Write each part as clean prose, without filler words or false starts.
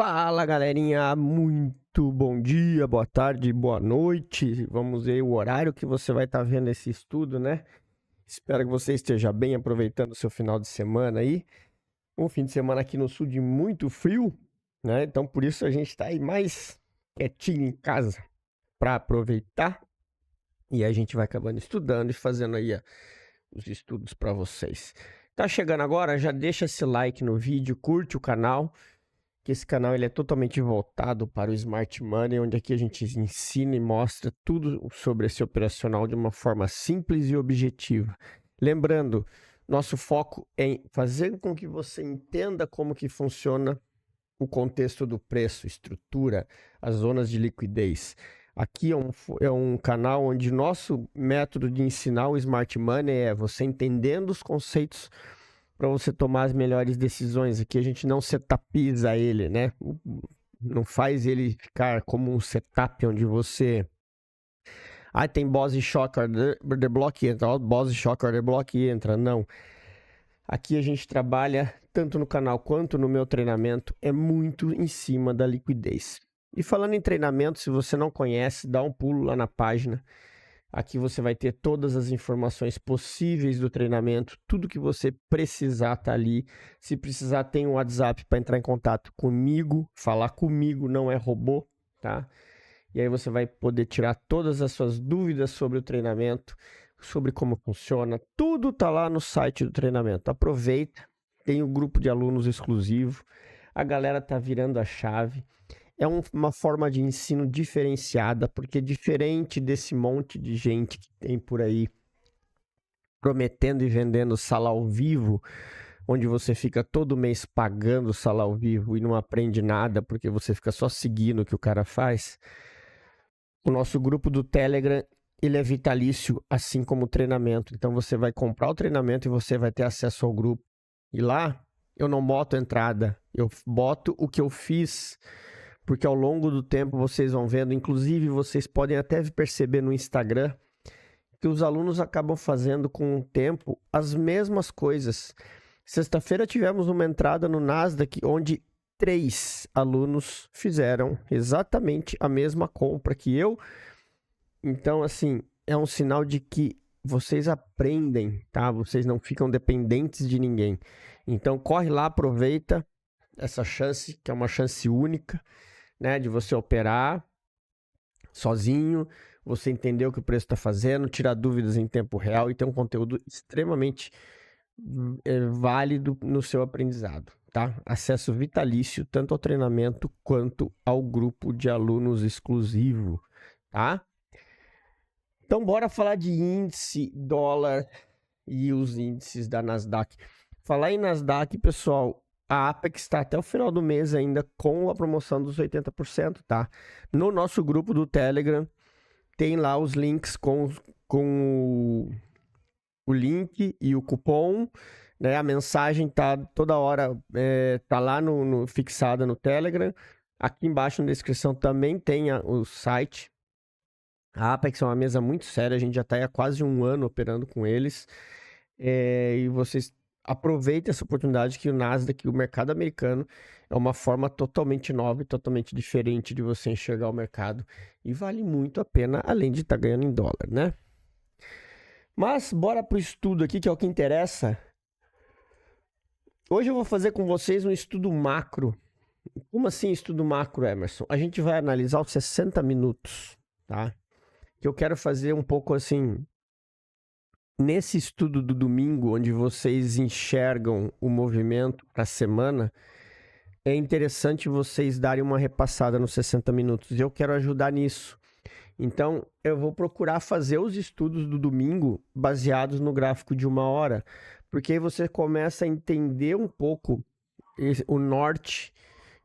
Fala, galerinha, muito bom dia, boa tarde, boa noite. Vamos ver o horário que você vai estar vendo esse estudo, né? Espero que você esteja bem aproveitando o seu final de semana aí. Um fim de semana aqui no sul de muito frio, né? Então por isso a gente está aí mais quietinho em casa para aproveitar. E a gente vai acabando estudando e fazendo aí os estudos para vocês. Tá chegando agora? Já deixa esse like no vídeo, curte o canal. Que esse canal ele é totalmente voltado para o Smart Money, onde aqui a gente ensina e mostra tudo sobre esse operacional de uma forma simples e objetiva. Lembrando, nosso foco é em fazer com que você entenda como que funciona o contexto do preço, estrutura, as zonas de liquidez. Aqui é um canal onde nosso método de ensinar o Smart Money é você entendendo os conceitos para você tomar as melhores decisões. Aqui a gente não setapiza ele, né? Não faz ele ficar como um setup onde você... tem Bose Shocker, the block entra, Bose Shocker, the block entra. Não. Aqui a gente trabalha, tanto no canal quanto no meu treinamento, é muito em cima da liquidez. E falando em treinamento, se você não conhece, dá um pulo lá na página. Aqui você vai ter todas as informações possíveis do treinamento, tudo que você precisar tá ali. Se precisar, tem um WhatsApp para entrar em contato comigo, falar comigo, não é robô, tá? E aí você vai poder tirar todas as suas dúvidas sobre o treinamento, sobre como funciona, tudo tá lá no site do treinamento. Aproveita, tem um grupo de alunos exclusivo, a galera tá virando a chave. É uma forma de ensino diferenciada, porque diferente desse monte de gente que tem por aí prometendo e vendendo sala ao vivo, onde você fica todo mês pagando sala ao vivo e não aprende nada, porque você fica só seguindo o que o cara faz. O nosso grupo do Telegram, ele é vitalício, assim como o treinamento. Então você vai comprar o treinamento e você vai ter acesso ao grupo. E lá, eu não boto entrada, eu boto o que eu fiz, porque ao longo do tempo vocês vão vendo, inclusive vocês podem até perceber no Instagram, que os alunos acabam fazendo com o tempo as mesmas coisas. Sexta-feira tivemos uma entrada no Nasdaq, onde 3 alunos fizeram exatamente a mesma compra que eu. Então, assim, é um sinal de que vocês aprendem, tá? Vocês não ficam dependentes de ninguém. Então, corre lá, aproveita essa chance, que é uma chance única, né, de você operar sozinho, você entender o que o preço está fazendo, tirar dúvidas em tempo real e ter um conteúdo extremamente válido no seu aprendizado, tá? Acesso vitalício tanto ao treinamento quanto ao grupo de alunos exclusivo, tá? Então bora falar de índice, dólar e os índices da Nasdaq. Falar em Nasdaq, pessoal, a Apex está até o final do mês ainda com a promoção dos 80%, tá? No nosso grupo do Telegram, tem lá os links com o link e o cupom, né? A mensagem tá toda hora, tá lá fixada no Telegram. Aqui embaixo na descrição também tem o site. A Apex é uma mesa muito séria, a gente já está há quase um ano operando com eles. E vocês aproveitem essa oportunidade que o Nasdaq, o mercado americano, é uma forma totalmente nova e totalmente diferente de você enxergar o mercado. E vale muito a pena, além de estar ganhando em dólar, né? Mas bora para o estudo aqui, que é o que interessa. Hoje eu vou fazer com vocês um estudo macro. Como assim estudo macro, Emerson? A gente vai analisar os 60 minutos, tá? Que eu quero fazer um pouco assim... Nesse estudo do domingo, onde vocês enxergam o movimento para a semana, é interessante vocês darem uma repassada nos 60 minutos. Eu quero ajudar nisso. Então, eu vou procurar fazer os estudos do domingo baseados no gráfico de 1 hora, porque aí você começa a entender um pouco o norte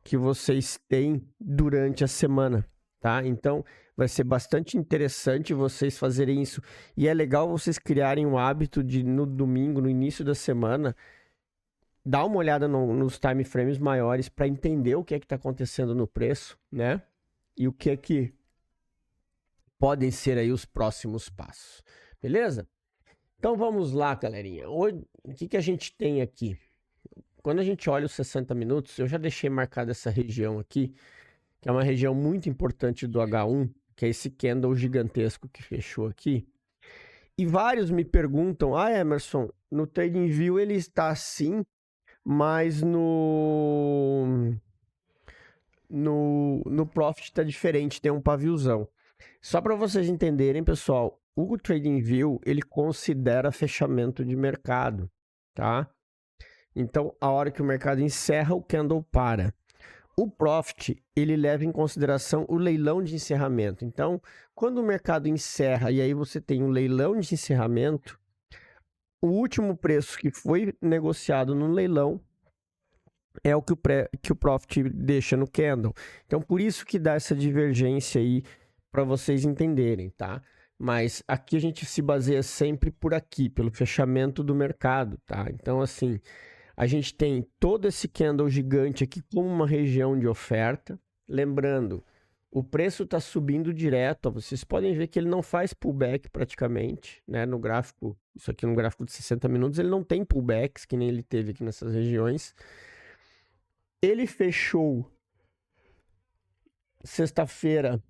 que vocês têm durante a semana, tá? Então, vai ser bastante interessante vocês fazerem isso. E é legal vocês criarem um hábito de, no domingo, no início da semana, dar uma olhada nos time frames maiores para entender o que é que está acontecendo no preço, né? E o que é que podem ser aí os próximos passos. Beleza? Então vamos lá, galerinha. Hoje, o que a gente tem aqui? quando a gente olha os 60 minutos, eu já deixei marcada essa região aqui, que é uma região muito importante do H1, que é esse candle gigantesco que fechou aqui. E vários me perguntam, Emerson, no TradingView ele está assim, mas no Profit está diferente, tem um paviozão. Só para vocês entenderem, pessoal, o TradingView, ele considera fechamento de mercado, tá? Então, a hora que o mercado encerra, o candle para. O Profit, ele leva em consideração o leilão de encerramento. Então, quando o mercado encerra e aí você tem um leilão de encerramento, o último preço que foi negociado no leilão é o que o Profit deixa no candle. Então, por isso que dá essa divergência aí para vocês entenderem, tá? Mas aqui a gente se baseia sempre por aqui, pelo fechamento do mercado, tá? Então, assim, a gente tem todo esse candle gigante aqui como uma região de oferta. Lembrando, o preço está subindo direto. Ó, vocês podem ver que ele não faz pullback praticamente, né? No gráfico, isso aqui no gráfico de 60 minutos, ele não tem pullbacks, que nem ele teve aqui nessas regiões. Ele fechou sexta-feira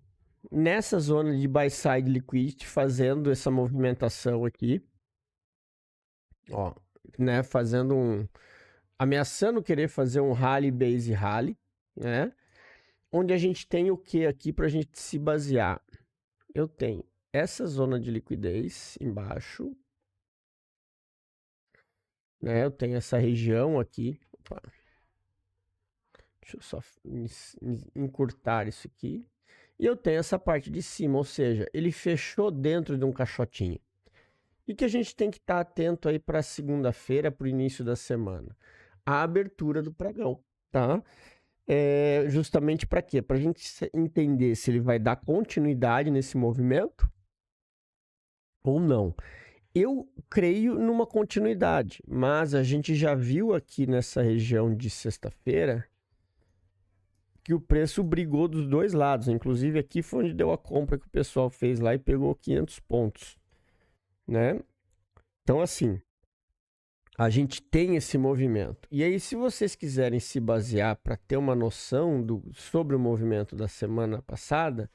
nessa zona de buy side liquidity, fazendo essa movimentação aqui. Ó, né? Ameaçando querer fazer um rally base rally, né? Onde a gente tem o que aqui para a gente se basear? Eu tenho essa zona de liquidez embaixo, né? Eu tenho essa região aqui. Opa. Deixa eu só encurtar isso aqui. E eu tenho essa parte de cima, ou seja, ele fechou dentro de um caixotinho. E que a gente tem que estar atento aí para segunda-feira, para o início da semana? A abertura do pregão, tá? Justamente para quê? Para a gente entender se ele vai dar continuidade nesse movimento ou não. Eu creio numa continuidade, mas a gente já viu aqui nessa região de sexta-feira que o preço brigou dos dois lados. Inclusive aqui foi onde deu a compra que o pessoal fez lá e pegou 500 pontos, né? Então assim, a gente tem esse movimento. E aí, se vocês quiserem se basear para ter uma noção sobre o movimento da semana passada,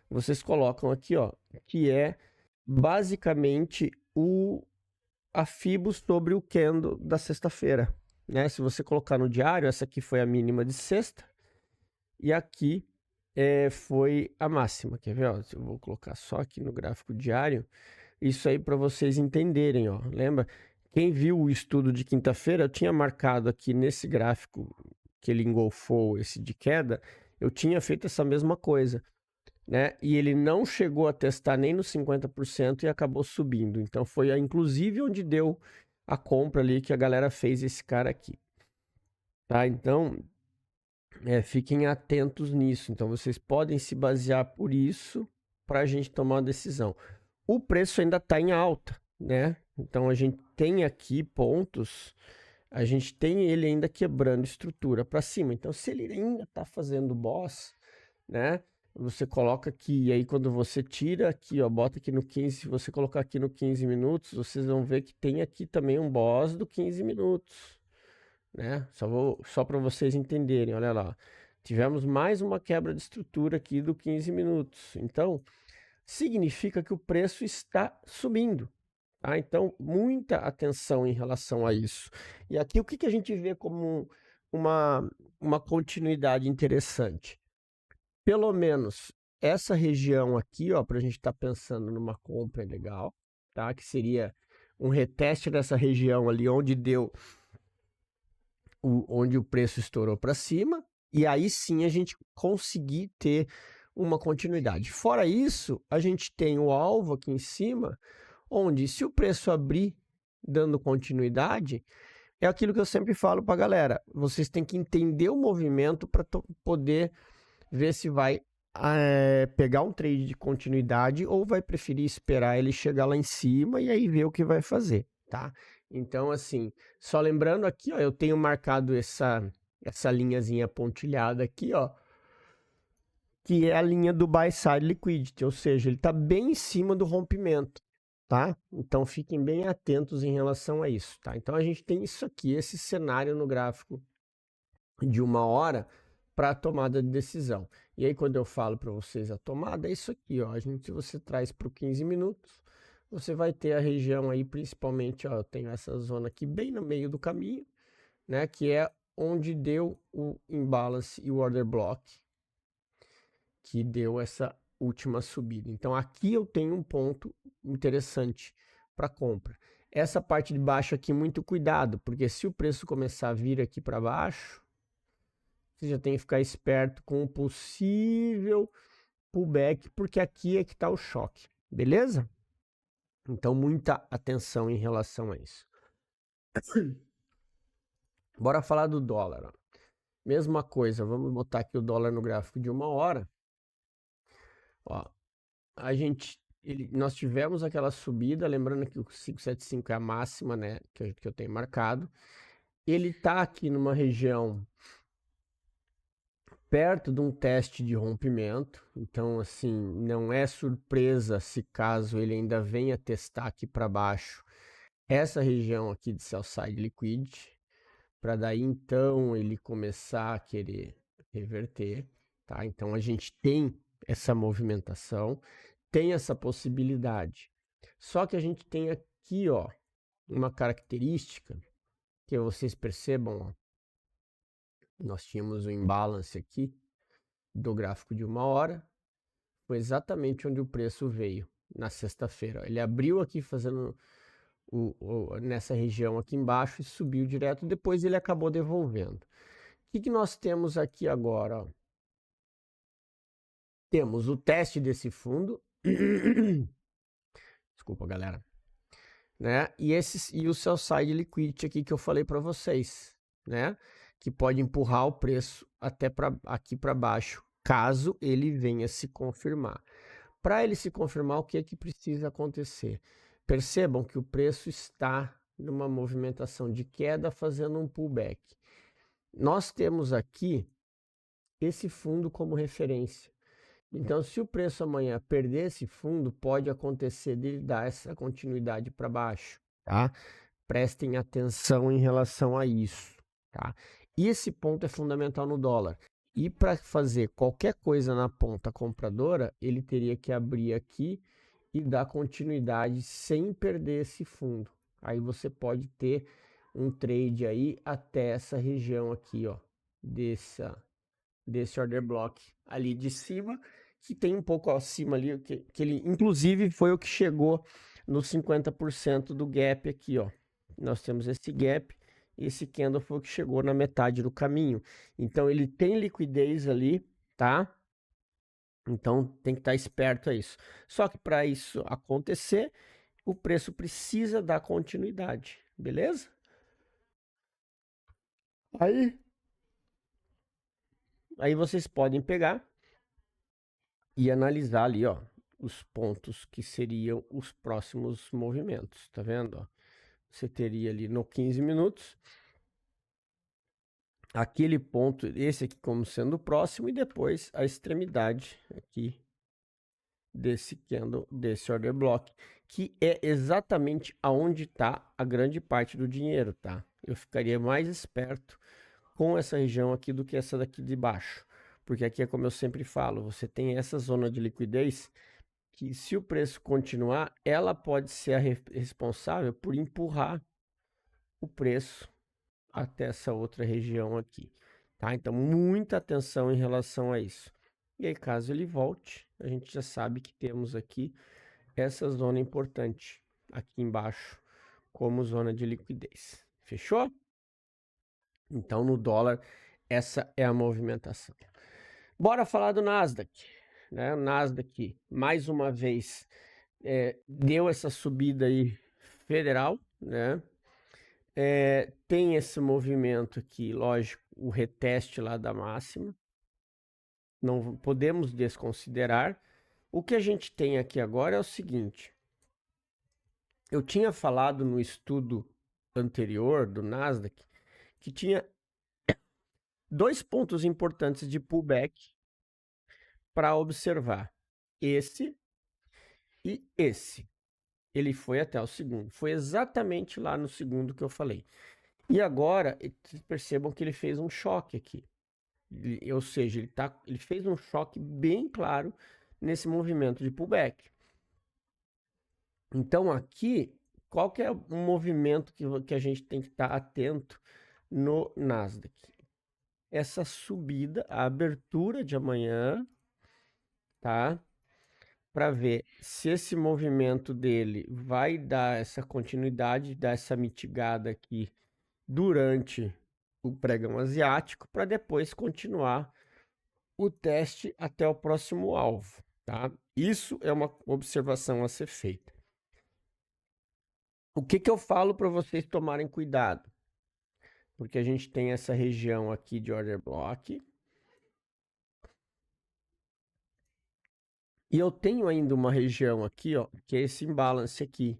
vocês colocam aqui, ó, que é basicamente a FIBO sobre o candle da sexta-feira, né? Se você colocar no diário, essa aqui foi a mínima de sexta e aqui foi a máxima. Quer ver? Ó, eu vou colocar só aqui no gráfico diário, isso aí para vocês entenderem, ó. Lembra? Quem viu o estudo de quinta-feira, eu tinha marcado aqui nesse gráfico que ele engolfou esse de queda, eu tinha feito essa mesma coisa, né? E ele não chegou a testar nem nos 50% e acabou subindo. Então foi inclusive onde deu a compra ali que a galera fez esse cara aqui, tá? Então, fiquem atentos nisso. Então vocês podem se basear por isso para a gente tomar uma decisão. O preço ainda está em alta, né? Então a gente tem aqui pontos, a gente tem ele ainda quebrando estrutura para cima. Então se ele ainda está fazendo boss, né? Você coloca aqui, e aí quando você tira aqui, ó, bota aqui no 15, se você colocar aqui no 15 minutos, vocês vão ver que tem aqui também um boss do 15 minutos, né? Só para vocês entenderem, olha lá. Tivemos mais uma quebra de estrutura aqui do 15 minutos. Então, significa que o preço está subindo. Tá? Então, muita atenção em relação a isso. E aqui, o que a gente vê como uma continuidade interessante? Pelo menos essa região aqui, ó, para a gente estar pensando numa compra legal, tá? Que seria um reteste dessa região ali onde onde o preço estourou para cima, e aí sim a gente conseguir ter uma continuidade. Fora isso, a gente tem o alvo aqui em cima, onde se o preço abrir dando continuidade, é aquilo que eu sempre falo para a galera, vocês têm que entender o movimento para poder ver se vai pegar um trade de continuidade ou vai preferir esperar ele chegar lá em cima e aí ver o que vai fazer, tá? Então, assim, só lembrando aqui, ó, eu tenho marcado essa linhazinha pontilhada aqui, ó, que é a linha do buy side liquidity, ou seja, ele está bem em cima do rompimento. tá? Então fiquem bem atentos em relação a isso, tá? Então a gente tem isso aqui, esse cenário no gráfico de 1 hora para a tomada de decisão. E aí quando eu falo para vocês a tomada, é isso aqui, ó. Se você traz para o 15 minutos, você vai ter a região aí, principalmente, ó, eu tenho essa zona aqui bem no meio do caminho, né, que é onde deu o imbalance e o order block, que deu essa última subida. Então aqui eu tenho um ponto interessante para compra. Essa parte de baixo aqui, muito cuidado, porque se o preço começar a vir aqui para baixo, você já tem que ficar esperto com o possível pullback, porque aqui é que está o choque, beleza? Então muita atenção em relação a isso. Bora falar do dólar. Ó. Mesma coisa, vamos botar aqui o dólar no gráfico de 1 hora. Ó, nós tivemos aquela subida, lembrando que o 575 é a máxima, né, que eu tenho marcado. Ele tá aqui numa região perto de um teste de rompimento, então assim, não é surpresa se caso ele ainda venha testar aqui para baixo essa região aqui de sell side liquidity, para daí então ele começar a querer reverter, tá? Então a gente tem essa movimentação, tem essa possibilidade. Só que a gente tem aqui, ó, uma característica que vocês percebam, ó, nós tínhamos um imbalance aqui do gráfico de 1 hora, foi exatamente onde o preço veio na sexta-feira. Ele abriu aqui fazendo nessa região aqui embaixo e subiu direto, depois ele acabou devolvendo. O que nós temos aqui agora? Ó? Temos o teste desse fundo. Desculpa, galera. Né? E o sell side liquidity aqui que eu falei para vocês, né? Que pode empurrar o preço até aqui para baixo, caso ele venha se confirmar. Para ele se confirmar, o que é que precisa acontecer? Percebam que o preço está numa movimentação de queda fazendo um pullback. Nós temos aqui esse fundo como referência. Então, se o preço amanhã perder esse fundo, pode acontecer de dar essa continuidade para baixo, tá? Prestem atenção em relação a isso, tá? E esse ponto é fundamental no dólar. E para fazer qualquer coisa na ponta compradora, ele teria que abrir aqui e dar continuidade sem perder esse fundo. Aí você pode ter um trade aí até essa região aqui, ó, desse order block ali de cima, que tem um pouco acima ali, que ele inclusive foi o que chegou no 50% do gap aqui, ó. Nós temos esse gap, e esse candle foi o que chegou na metade do caminho. Então ele tem liquidez ali, tá? Então tem que estar esperto a isso. Só que para isso acontecer, o preço precisa dar continuidade, beleza? Aí vocês podem pegar e analisar ali, ó, os pontos que seriam os próximos movimentos, tá vendo? Ó? Você teria ali no 15 minutos aquele ponto, esse aqui como sendo o próximo, e depois a extremidade aqui desse candle, desse order block, que é exatamente aonde está a grande parte do dinheiro, tá? Eu ficaria mais esperto com essa região aqui do que essa daqui de baixo, porque aqui é como eu sempre falo, você tem essa zona de liquidez que, se o preço continuar, ela pode ser a responsável por empurrar o preço até essa outra região aqui, tá? Então, muita atenção em relação a isso. E aí, caso ele volte, a gente já sabe que temos aqui essa zona importante aqui embaixo como zona de liquidez. Fechou? Então, no dólar, essa é a movimentação. Bora falar do Nasdaq, né? O Nasdaq, mais uma vez, deu essa subida aí federal, né? Tem esse movimento aqui, lógico, o reteste lá da máxima. Não podemos desconsiderar. O que a gente tem aqui agora é o seguinte. Eu tinha falado no estudo anterior do Nasdaq que tinha 2 pontos importantes de pullback para observar. Esse e esse. ele foi até o segundo. Foi exatamente lá no segundo que eu falei. E agora, percebam que ele fez um choque aqui. Ou seja, ele fez um choque bem claro nesse movimento de pullback. Então aqui, qual que é o movimento que a gente tem que estar atento no Nasdaq? Essa subida, a abertura de amanhã, tá? Para ver se esse movimento dele vai dar essa continuidade, dar essa mitigada aqui durante o pregão asiático, para depois continuar o teste até o próximo alvo, tá? Isso é uma observação a ser feita. O que eu falo para vocês tomarem cuidado? Porque a gente tem essa região aqui de order block. E eu tenho ainda uma região aqui, ó, que é esse imbalance aqui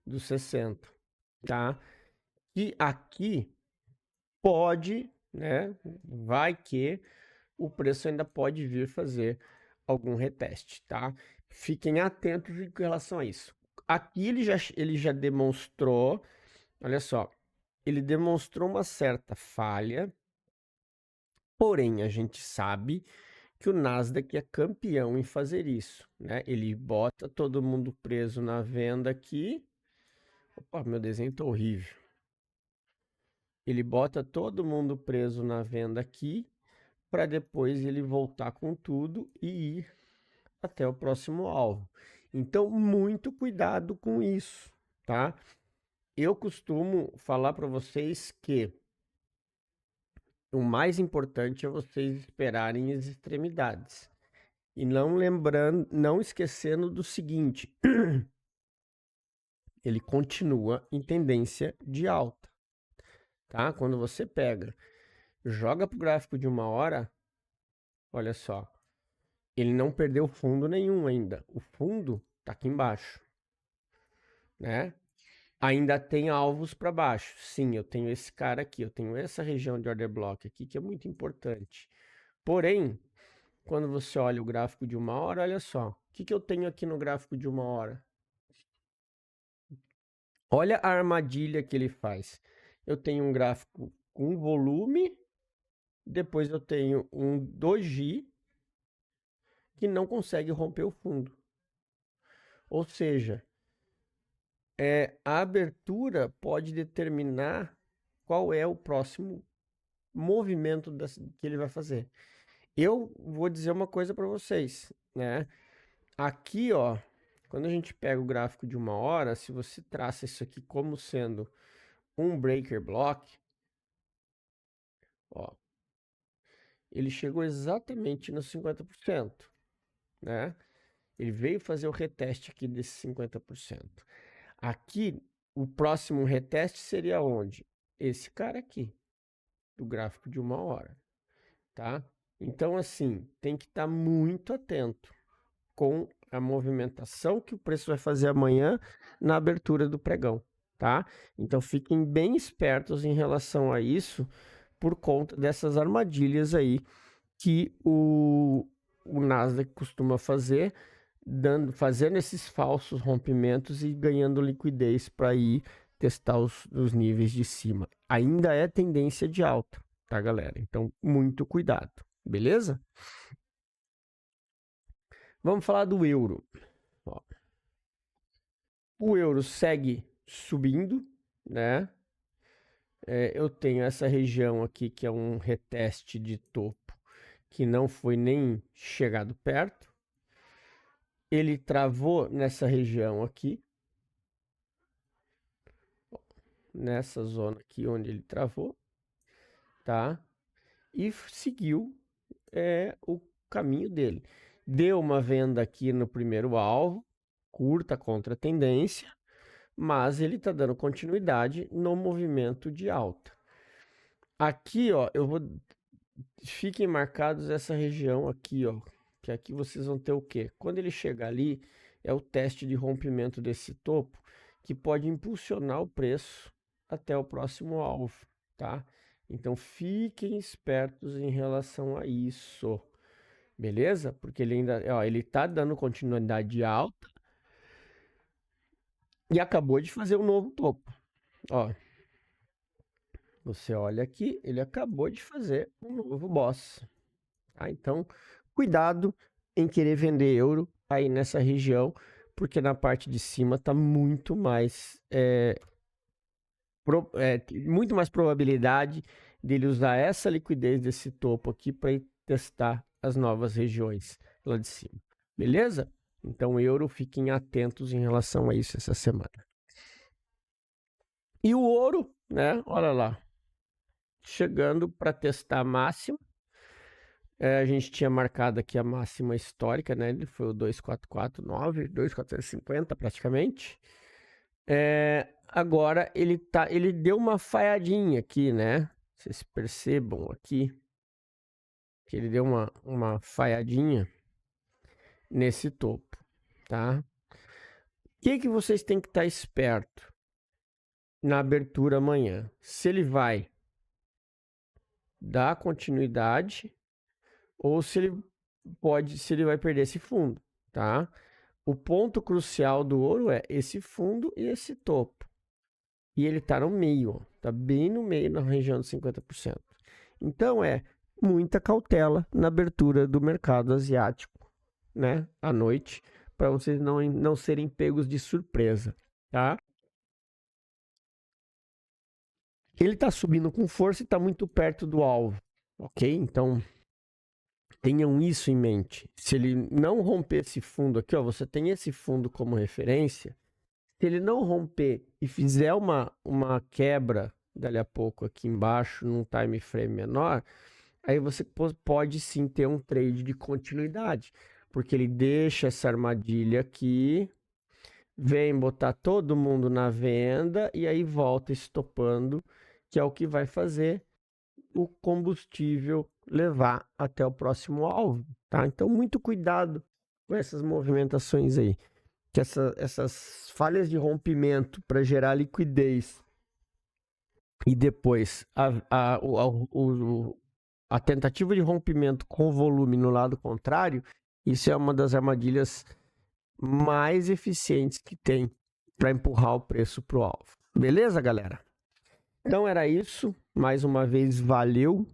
dos 60, tá? E aqui pode, né, vai que o preço ainda pode vir fazer algum reteste, tá? Fiquem atentos em relação a isso. Aqui ele já demonstrou, olha só, ele demonstrou uma certa falha, porém a gente sabe que o Nasdaq é campeão em fazer isso, né? Ele bota todo mundo preso na venda aqui. Opa, meu desenho tá horrível. Ele bota todo mundo preso na venda aqui, para depois ele voltar com tudo e ir até o próximo alvo. Então, muito cuidado com isso, tá? Eu costumo falar para vocês que o mais importante é vocês esperarem as extremidades. E não lembrando, não esquecendo do seguinte, ele continua em tendência de alta, tá? Quando você pega, joga para o gráfico de 1 hora, olha só, ele não perdeu fundo nenhum ainda. O fundo tá aqui embaixo, né? Ainda tem alvos para baixo. Sim, eu tenho esse cara aqui, eu tenho essa região de order block aqui que é muito importante. Porém, quando você olha o gráfico de 1 hora, olha só, o que eu tenho aqui no gráfico de 1 hora? Olha a armadilha que ele faz. Eu tenho um gráfico com volume, depois eu tenho um doji que não consegue romper o fundo. Ou seja, a abertura pode determinar qual é o próximo movimento que ele vai fazer. Eu vou dizer uma coisa para vocês, né? Aqui, ó, quando a gente pega o gráfico de 1 hora, se você traça isso aqui como sendo um breaker block, ó, ele chegou exatamente nos 50%, né? Ele veio fazer o reteste aqui desses 50%. Aqui, o próximo reteste seria onde? Esse cara aqui, do gráfico de 1 hora, tá? Então, assim, tem que estar muito atento com a movimentação que o preço vai fazer amanhã na abertura do pregão, tá? Então, fiquem bem espertos em relação a isso, por conta dessas armadilhas aí que o Nasdaq costuma fazer, fazendo esses falsos rompimentos e ganhando liquidez para ir testar os níveis de cima. Ainda é tendência de alta, tá, galera? Então, muito cuidado, beleza? Vamos falar do euro. Ó. O euro segue subindo, né? Eu tenho essa região aqui que é um reteste de topo que não foi nem chegado perto. Ele travou nessa região aqui, nessa zona aqui onde ele travou, tá? E seguiu o caminho dele. Deu uma venda aqui no primeiro alvo, curta contra a tendência, mas ele está dando continuidade no movimento de alta. Aqui, ó, fiquem marcados essa região aqui, ó, que aqui vocês vão ter o quê? Quando ele chegar ali, é o teste de rompimento desse topo, que pode impulsionar o preço até o próximo alvo, tá? Então fiquem espertos em relação a isso, beleza? Porque ele ainda, ó, ele tá dando continuidade alta, E acabou de fazer um novo topo. Ó, você olha aqui, ele acabou de fazer um novo boss. Tá? Então, cuidado em querer vender euro aí nessa região, porque na parte de cima está muito mais muito mais probabilidade dele usar essa liquidez desse topo aqui para ir testar as novas regiões lá de cima. Beleza? Então, euro, fiquem atentos em relação a isso essa semana. E o ouro, né? Olha lá, chegando para testar a máxima. A gente tinha marcado aqui a máxima histórica, né? Ele foi o 2449, 2450 praticamente. Agora ele deu uma falhadinha aqui, né? Vocês percebam aqui que ele deu uma falhadinha nesse topo, tá? O que vocês têm que estar esperto na abertura amanhã? Se ele vai dar continuidade ou se ele vai perder esse fundo, tá? O ponto crucial do ouro é esse fundo e esse topo. E ele tá no meio, ó, tá bem no meio, na região dos 50%. Então muita cautela na abertura do mercado asiático, né, à noite, para vocês não serem pegos de surpresa, tá? Ele tá subindo com força e tá muito perto do alvo, ok? Então, tenham isso em mente. Se ele não romper esse fundo aqui, ó, você tem esse fundo como referência. Se ele não romper e fizer uma quebra dali a pouco aqui embaixo, num time frame menor, aí você pode sim ter um trade de continuidade, porque ele deixa essa armadilha aqui, vem botar todo mundo na venda e aí volta estopando, que é o que vai fazer o combustível levar até o próximo alvo, tá? Então, muito cuidado com essas movimentações aí. Que essas falhas de rompimento para gerar liquidez e depois a tentativa de rompimento com volume no lado contrário, isso é uma das armadilhas mais eficientes que tem para empurrar o preço para o alvo. Beleza, galera? Então era isso. Mais uma vez, valeu.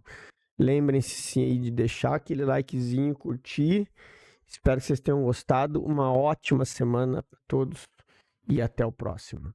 Lembrem-se sim aí de deixar aquele likezinho, curtir. Espero que vocês tenham gostado. Uma ótima semana para todos e até o próximo.